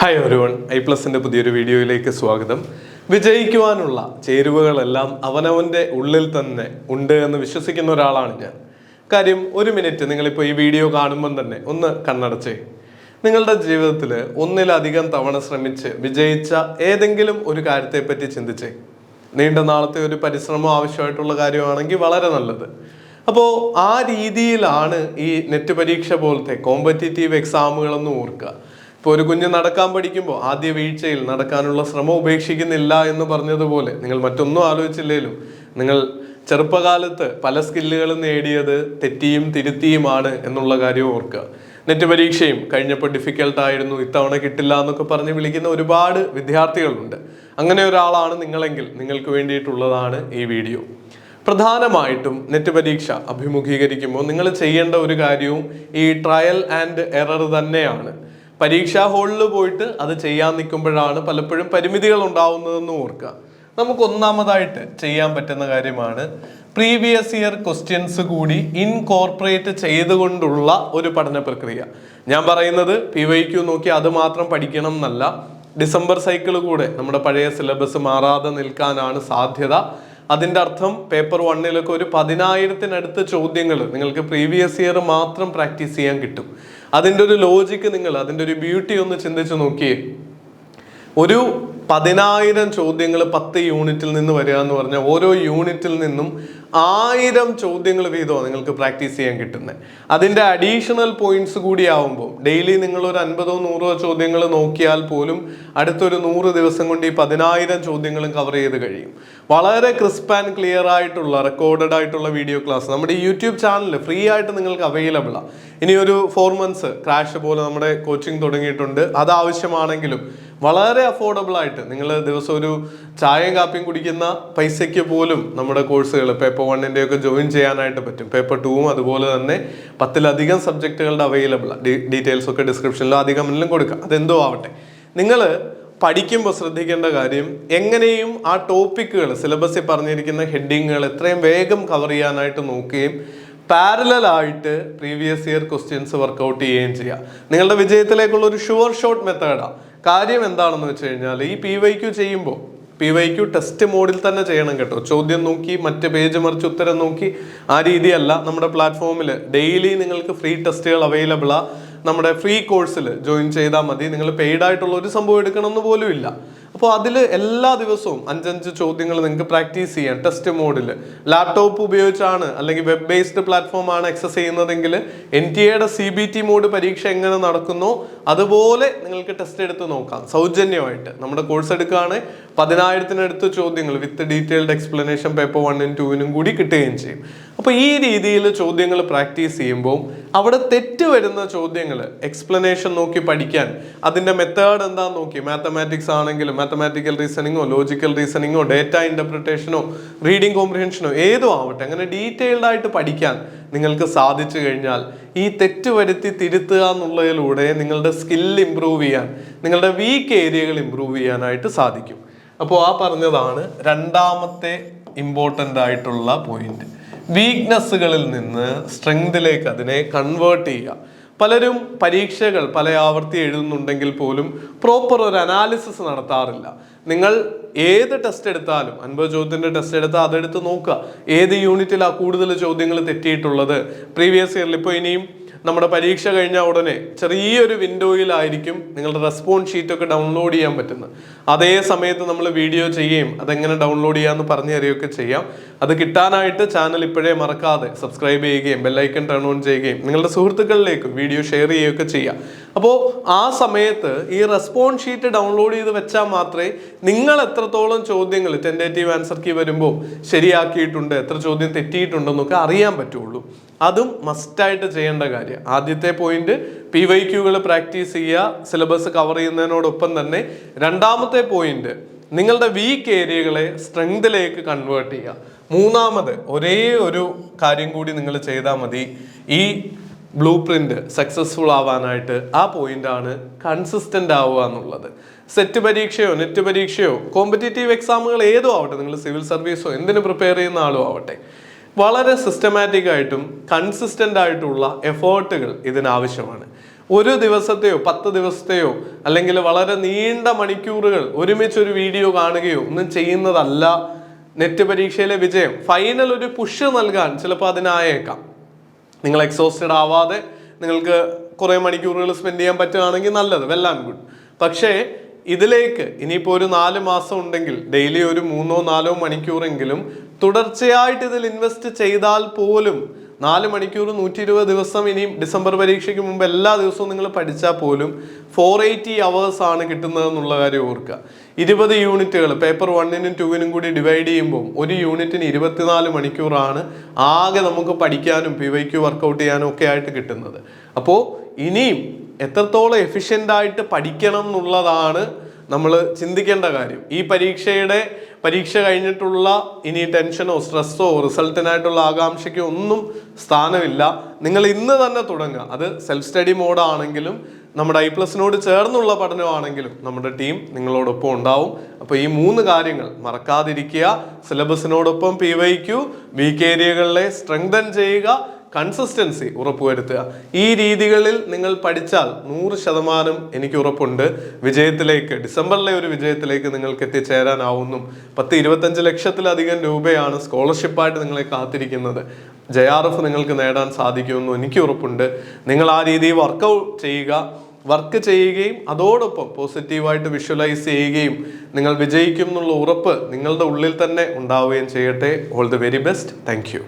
Hi everyone, ഐ+ന്റെ പുതിയൊരു വീഡിയോയിലേക്ക് സ്വാഗതം. വിജയിക്കുവാനുള്ള ചേരുവകളെല്ലാം അവനവൻ്റെ ഉള്ളിൽ തന്നെ ഉണ്ട് എന്ന് വിശ്വസിക്കുന്ന ഒരാളാണ് ഞാൻ. കാര്യം, ഒരു മിനിറ്റ് നിങ്ങളിപ്പോൾ ഈ വീഡിയോ കാണുമ്പം തന്നെ ഒന്ന് കണ്ണടച്ചേ. നിങ്ങളുടെ ജീവിതത്തിൽ ഒന്നിലധികം തവണ ശ്രമിച്ച് വിജയിച്ച ഏതെങ്കിലും ഒരു കാര്യത്തെപ്പറ്റി ചിന്തിച്ചേ. നീണ്ട നാളത്തെ ഒരു പരിശ്രമം ആവശ്യമായിട്ടുള്ള കാര്യമാണെങ്കിൽ വളരെ നല്ലത്. അപ്പോൾ ആ രീതിയിലാണ് ഈ നെറ്റ് പരീക്ഷ പോലത്തെ കോമ്പറ്റീറ്റീവ് എക്സാമുകളൊന്നും ഓർക്കുക. ഇപ്പോൾ ഒരു കുഞ്ഞ് നടക്കാൻ പഠിക്കുമ്പോൾ ആദ്യ വീഴ്ചയിൽ നടക്കാനുള്ള ശ്രമം ഉപേക്ഷിക്കുന്നില്ല എന്ന് പറഞ്ഞതുപോലെ നിങ്ങൾ മറ്റൊന്നും ആലോചിച്ചില്ലേലും നിങ്ങൾ ചെറുപ്പകാലത്ത് പല സ്കില്ലുകളും നേടിയത് തെറ്റിയും തിരുത്തിയുമാണ് എന്നുള്ള കാര്യം ഓർക്കുക. നെറ്റ് പരീക്ഷയും കഴിഞ്ഞപ്പോൾ ഡിഫിക്കൽട്ടായിരുന്നു, ഇത്തവണ കിട്ടില്ല എന്നൊക്കെ പറഞ്ഞ് വിളിക്കുന്ന ഒരുപാട് വിദ്യാർത്ഥികളുണ്ട്. അങ്ങനെ ഒരാളാണ് നിങ്ങളെങ്കിൽ നിങ്ങൾക്ക് വേണ്ടിയിട്ടുള്ളതാണ് ഈ വീഡിയോ. പ്രധാനമായിട്ടും നെറ്റ് പരീക്ഷ അഭിമുഖീകരിക്കുമ്പോൾ നിങ്ങൾ ചെയ്യേണ്ട ഒരു കാര്യവും ഈ ട്രയൽ ആൻഡ് എറർ തന്നെയാണ്. പരീക്ഷാ ഹാളിൽ പോയിട്ട് അത് ചെയ്യാൻ നിൽക്കുമ്പോഴാണ് പലപ്പോഴും പരിമിതികൾ ഉണ്ടാവുന്നതെന്ന് ഓർക്കുക. നമുക്ക് ഒന്നാമതായിട്ട് ചെയ്യാൻ പറ്റുന്ന കാര്യമാണ് പ്രീവിയസ് ഇയർ ക്വസ്റ്റ്യൻസ് കൂടി ഇൻകോർപ്പറേറ്റ് ചെയ്തുകൊണ്ടുള്ള ഒരു പഠന പ്രക്രിയ. ഞാൻ പറയുന്നത് PYQ നോക്കി അത് മാത്രം പഠിക്കണം എന്നല്ല. ഡിസംബർ സൈക്കിൾ കൂടെ നമ്മുടെ പഴയ സിലബസ് മാറാതെ നിൽക്കാനാണ് സാധ്യത. അതിൻ്റെ അർത്ഥം പേപ്പർ 1 ഒരു 10,000-നടുത്ത് ചോദ്യങ്ങൾ നിങ്ങൾക്ക് പ്രീവിയസ് ഇയർ മാത്രം പ്രാക്ടീസ് ചെയ്യാൻ കിട്ടും. അതിൻ്റെ ഒരു ലോജിക്ക് അതിൻ്റെ ഒരു ബ്യൂട്ടി ഒന്ന് ചിന്തിച്ച് നോക്കിയേ. ഒരു 10,000 ചോദ്യങ്ങൾ 10 യൂണിറ്റിൽ നിന്ന് വരിക എന്ന് പറഞ്ഞാൽ ഓരോ യൂണിറ്റിൽ നിന്നും 1000 ചോദ്യങ്ങൾ വീതമാണ് നിങ്ങൾക്ക് പ്രാക്ടീസ് ചെയ്യാൻ കിട്ടുന്നത്. അതിൻ്റെ അഡീഷണൽ പോയിന്റ്സ് കൂടി ആവുമ്പോൾ ഡെയിലി നിങ്ങൾ ഒരു 50-100 ചോദ്യങ്ങൾ നോക്കിയാൽ പോലും അടുത്തൊരു 100 ദിവസം കൊണ്ട് ഈ 10,000 ചോദ്യങ്ങളും കവർ ചെയ്ത് കഴിയും. വളരെ ക്രിസ്പ് ആൻഡ് ക്ലിയർ ആയിട്ടുള്ള റെക്കോർഡഡ് ആയിട്ടുള്ള വീഡിയോ ക്ലാസ് നമ്മുടെ യൂട്യൂബ് ചാനലിൽ ഫ്രീ ആയിട്ട് നിങ്ങൾക്ക് അവൈലബിൾ ആണ്. ഇനി ഒരു 4 months ക്രാഷ് പോലെ നമ്മുടെ കോച്ചിങ് തുടങ്ങിയിട്ടുണ്ട്. അത് ആവശ്യമാണെങ്കിലും വളരെ അഫോർഡബിൾ ആയിട്ട് നിങ്ങൾ ദിവസം ഒരു ചായയും കാപ്പിയും കുടിക്കുന്ന പൈസയ്ക്ക് പോലും നമ്മുടെ കോഴ്സുകൾ പേപ്പർ 1 ഒക്കെ ജോയിൻ ചെയ്യാനായിട്ട് പറ്റും. പേപ്പർ 2 അതുപോലെ തന്നെ 10-ലധികം സബ്ജക്റ്റുകളുടെ അവൈലബിൾ. ഡീറ്റെയിൽസ് ഒക്കെ ഡിസ്ക്രിപ്ഷനിലും കമന്റിലും കൊടുക്കാം. അതെന്തോ ആവട്ടെ, നിങ്ങൾ പഠിക്കുമ്പോൾ ശ്രദ്ധിക്കേണ്ട കാര്യം എങ്ങനെയും ആ ടോപ്പിക്കുകൾ സിലബസിൽ പറഞ്ഞിരിക്കുന്ന ഹെഡിങ്ങുകൾ എത്രയും വേഗം കവർ ചെയ്യാനായിട്ട് നോക്കുകയും പാരലായിട്ട് പ്രീവിയസ് ഇയർ ക്വസ്റ്റ്യൻസ് വർക്കൗട്ട് ചെയ്യുകയും ചെയ്യുക. നിങ്ങളുടെ വിജയത്തിലേക്കുള്ള ഒരു ഷുവർ ഷോട്ട് മെത്തേഡാണ്. കാര്യം എന്താണെന്ന് വെച്ച് കഴിഞ്ഞാൽ ഈ PYQ ചെയ്യുമ്പോൾ PYQ ടെസ്റ്റ് മോഡിൽ തന്നെ ചെയ്യണം കേട്ടോ. ചോദ്യം നോക്കി മറ്റ് പേജ് മറിച്ച് ഉത്തരം നോക്കി ആ രീതിയല്ല. നമ്മുടെ പ്ലാറ്റ്ഫോമിൽ ഡെയിലി നിങ്ങൾക്ക് ഫ്രീ ടെസ്റ്റുകൾ അവൈലബിളാണ്. നമ്മുടെ ഫ്രീ കോഴ്സിൽ ജോയിൻ ചെയ്താൽ മതി. നിങ്ങൾ പെയ്ഡ് ആയിട്ടുള്ള ഒരു സംഭവം എടുക്കണമെന്ന് പോലും ഇല്ല. അപ്പോൾ അതിൽ എല്ലാ ദിവസവും 5-5 ചോദ്യങ്ങൾ നിങ്ങൾക്ക് പ്രാക്ടീസ് ചെയ്യാം ടെസ്റ്റ് മോഡിൽ. ലാപ്ടോപ്പ് ഉപയോഗിച്ചാണ് അല്ലെങ്കിൽ വെബ് ബേസ്ഡ് പ്ലാറ്റ്ഫോമാണ് ആക്സസ് ചെയ്യുന്നതെങ്കിൽ NTA CBT മോഡ് പരീക്ഷ എങ്ങനെ നടക്കുന്നോ അതുപോലെ നിങ്ങൾക്ക് ടെസ്റ്റ് എടുത്ത് നോക്കാം സൗജന്യമായിട്ട്. നമ്മുടെ കോഴ്സ് എടുക്കുകയാണ് 10,000-നടുത്ത് ചോദ്യങ്ങൾ വിത്ത് ഡീറ്റെയിൽഡ് എക്സ്പ്ലനേഷൻ പേപ്പർ 1-നും 2-നും കൂടി കിട്ടുകയും ചെയ്യും. അപ്പോൾ ഈ രീതിയിൽ ചോദ്യങ്ങൾ പ്രാക്ടീസ് ചെയ്യുമ്പോൾ അവിടെ തെറ്റ് വരുന്ന ചോദ്യങ്ങൾ എക്സ്പ്ലനേഷൻ നോക്കി പഠിക്കാൻ അതിൻ്റെ മെത്തേഡ് എന്താണെന്ന് നോക്കി മാത്തമാറ്റിക്സ് ആണെങ്കിലും മാത്തമാറ്റിക്കൽ റീസണിങ്ങോ ലോജിക്കൽ റീസണിങ്ങോ ഡേറ്റ ഇൻ്റർപ്രിട്ടേഷനോ റീഡിംഗ് കോംപ്രിഹെൻഷനോ ഏതോ ആവട്ടെ അങ്ങനെ ഡീറ്റെയിൽഡ് ആയിട്ട് പഠിക്കാൻ നിങ്ങൾക്ക് സാധിച്ചു കഴിഞ്ഞാൽ ഈ തെറ്റ് വരുത്തി തിരുത്തുക എന്നുള്ളതിലൂടെ നിങ്ങളുടെ സ്കിൽ ഇമ്പ്രൂവ് ചെയ്യാൻ, നിങ്ങളുടെ വീക്ക് ഏരിയകൾ ഇമ്പ്രൂവ് ചെയ്യാനായിട്ട് സാധിക്കും. അപ്പോൾ ആ പറഞ്ഞതാണ് രണ്ടാമത്തെ ഇമ്പോർട്ടൻ്റ് ആയിട്ടുള്ള പോയിന്റ്. വീക്ക്നെസ്സുകളിൽ നിന്ന് സ്ട്രെങ്തിലേക്ക് അതിനെ കൺവേർട്ട് ചെയ്യുക. പലരും പരീക്ഷകൾ പല ആവർത്തി എഴുതുന്നുണ്ടെങ്കിൽ പോലും പ്രോപ്പർ ഒരു അനാലിസിസ് നടത്താറില്ല. നിങ്ങൾ ഏത് ടെസ്റ്റ് എടുത്താലും 50 ചോദ്യത്തിൻ്റെ ടെസ്റ്റ് എടുത്താൽ അതെടുത്ത് നോക്കുക. ഏത് യൂണിറ്റിലാണ് കൂടുതൽ ചോദ്യങ്ങൾ തെറ്റിയിട്ടുള്ളത്. പ്രീവിയസ് ഇയറിൽ ഇപ്പോൾ ഇനിയും നമ്മുടെ പരീക്ഷ കഴിഞ്ഞ ഉടനെ ചെറിയൊരു വിൻഡോയിലായിരിക്കും നിങ്ങളുടെ റെസ്പോൺസ് ഷീറ്റൊക്കെ ഡൗൺലോഡ് ചെയ്യാൻ പറ്റുന്നത്. അതേ സമയത്ത് നമ്മൾ വീഡിയോ ചെയ്യുകയും അതെങ്ങനെ ഡൗൺലോഡ് ചെയ്യാമെന്ന് പറഞ്ഞു തരികയൊക്കെ ചെയ്യാം. അത് കിട്ടാനായിട്ട് ചാനൽ ഇപ്പോഴേ മറക്കാതെ സബ്സ്ക്രൈബ് ചെയ്യുകയും ബെല്ലൈക്കൺ ടേൺ ഓൺ ചെയ്യുകയും നിങ്ങളുടെ സുഹൃത്തുക്കളിലേക്കും വീഡിയോ ഷെയർ ചെയ്യുകയൊക്കെ ചെയ്യാം. അപ്പോൾ ആ സമയത്ത് ഈ റെസ്പോൺസ് ഷീറ്റ് ഡൗൺലോഡ് ചെയ്ത് വെച്ചാൽ മാത്രമേ നിങ്ങൾ എത്രത്തോളം ചോദ്യങ്ങൾ ടെൻറ്റേറ്റീവ് ആൻസർ കീ വരുമ്പോൾ ശരിയാക്കിയിട്ടുണ്ട്, എത്ര ചോദ്യം തെറ്റിയിട്ടുണ്ടെന്നൊക്കെ അറിയാൻ പറ്റുള്ളൂ. അതും മസ്റ്റായിട്ട് ചെയ്യേണ്ട കാര്യം. ആദ്യത്തെ പോയിന്റ് PYQകൾ പ്രാക്ടീസ് ചെയ്യുക, സിലബസ് കവർ ചെയ്യുന്നതിനോടൊപ്പം തന്നെ. രണ്ടാമത്തെ പോയിന്റ് നിങ്ങളുടെ വീക്ക് ഏരിയകളെ സ്ട്രെങ്തിലേക്ക് കൺവേർട്ട് ചെയ്യുക. മൂന്നാമത് ഒരേ ഒരു കാര്യം കൂടി നിങ്ങൾ ചെയ്താൽ മതി ഈ ബ്ലൂ പ്രിന്റ് സക്സസ്ഫുൾ ആവാനായിട്ട്. ആ പോയിന്റാണ് കൺസിസ്റ്റന്റ് ആവുക എന്നുള്ളത്. സെറ്റ് പരീക്ഷയോ നെറ്റ് പരീക്ഷയോ കോമ്പറ്റീറ്റീവ് എക്സാമുകൾ ഏതോ ആവട്ടെ, നിങ്ങൾ സിവിൽ സർവീസോ എന്തിനു പ്രിപ്പയർ ചെയ്യുന്ന ആളും ആവട്ടെ, വളരെ സിസ്റ്റമാറ്റിക് ആയിട്ടും കൺസിസ്റ്റന്റ് ആയിട്ടുള്ള എഫേർട്ടുകൾ ഇതിനാവശ്യമാണ്. ഒരു ദിവസത്തെയോ 10 ദിവസത്തെയോ അല്ലെങ്കിൽ വളരെ നീണ്ട മണിക്കൂറുകൾ ഒരുമിച്ച് ഒരു വീഡിയോ കാണുകയോ ഒന്നും ചെയ്യുന്നതല്ല നെറ്റ് പരീക്ഷയിലെ വിജയം. ഫൈനൽ ഒരു പുഷ് നൽകാൻ ചിലപ്പോൾ അതിനായേക്കാം. നിങ്ങൾ എക്സോസ്റ്റഡ് ആവാതെ നിങ്ങൾക്ക് കുറേ മണിക്കൂറുകൾ സ്പെൻഡ് ചെയ്യാൻ പറ്റുകയാണെങ്കിൽ നല്ലത്, വെൽ ആൻഡ് ഗുഡ്. പക്ഷേ ഇതിലേക്ക് ഇനിയിപ്പോൾ ഒരു 4 മാസം ഉണ്ടെങ്കിൽ ഡെയിലി ഒരു 3-4 മണിക്കൂറെങ്കിലും തുടർച്ചയായിട്ട് ഇതിൽ ഇൻവെസ്റ്റ് ചെയ്താൽ പോലും 4 മണിക്കൂർ 120 ദിവസം, ഇനിയും ഡിസംബർ പരീക്ഷയ്ക്ക് മുമ്പ് എല്ലാ ദിവസവും നിങ്ങൾ പഠിച്ചാൽ പോലും 480 hours ആണ് കിട്ടുന്നതെന്നുള്ള കാര്യം ഓർക്കുക. 20 യൂണിറ്റുകൾ പേപ്പർ 1-നും 2-നും കൂടി ഡിവൈഡ് ചെയ്യുമ്പോൾ ഒരു യൂണിറ്റിന് 24 മണിക്കൂറാണ് ആകെ നമുക്ക് പഠിക്കാനും PYQ വർക്കൗട്ട് ചെയ്യാനും ഒക്കെ ആയിട്ട് കിട്ടുന്നത്. അപ്പോൾ ഇനിയും എത്രത്തോളം എഫിഷ്യൻ്റ് ആയിട്ട് പഠിക്കണം എന്നുള്ളതാണ് നമ്മൾ ചിന്തിക്കേണ്ട കാര്യം. ഈ പരീക്ഷ കഴിഞ്ഞിട്ടുള്ള ഇനി ടെൻഷനോ സ്ട്രെസ്സോ റിസൾട്ടിനായിട്ടുള്ള ആകാംക്ഷയ്ക്കോ ഒന്നും സ്ഥാനമില്ല. നിങ്ങൾ ഇന്ന് തന്നെ തുടങ്ങുക. അത് സെൽഫ് സ്റ്റഡി മോഡാണെങ്കിലും നമ്മുടെ I+നോട് ചേർന്നുള്ള പഠനമാണെങ്കിലും നമ്മുടെ ടീം നിങ്ങളോടൊപ്പം ഉണ്ടാവും. അപ്പോൾ ഈ 3 കാര്യങ്ങൾ മറക്കാതിരിക്കുക. സിലബസിനോടൊപ്പം PYQ, വീക്ക് ഏരിയകളിലെ സ്ട്രെങ്തൻ ചെയ്യുക, കൺസിസ്റ്റൻസി ഉറപ്പുവരുത്തുക. ഈ രീതികളിൽ നിങ്ങൾ പഠിച്ചാൽ 100% എനിക്ക് ഉറപ്പുണ്ട് വിജയത്തിലേക്ക്, ഡിസംബറിലെ ഒരു വിജയത്തിലേക്ക് നിങ്ങൾക്ക് എത്തിച്ചേരാനാവുന്നു. 10-25 ലക്ഷത്തിലധികം രൂപയാണ് സ്കോളർഷിപ്പായിട്ട് നിങ്ങളെ കാത്തിരിക്കുന്നത്. JRF നിങ്ങൾക്ക് നേടാൻ സാധിക്കുമെന്നും എനിക്ക് ഉറപ്പുണ്ട്. നിങ്ങൾ ആ രീതിയിൽ വർക്ക് ചെയ്യുകയും അതോടൊപ്പം പോസിറ്റീവായിട്ട് വിഷ്വലൈസ് ചെയ്യുകയും നിങ്ങൾ വിജയിക്കും എന്നുള്ള ഉറപ്പ് നിങ്ങളുടെ ഉള്ളിൽ തന്നെ ഉണ്ടാവുകയും ചെയ്യട്ടെ. All the very best. Thank you.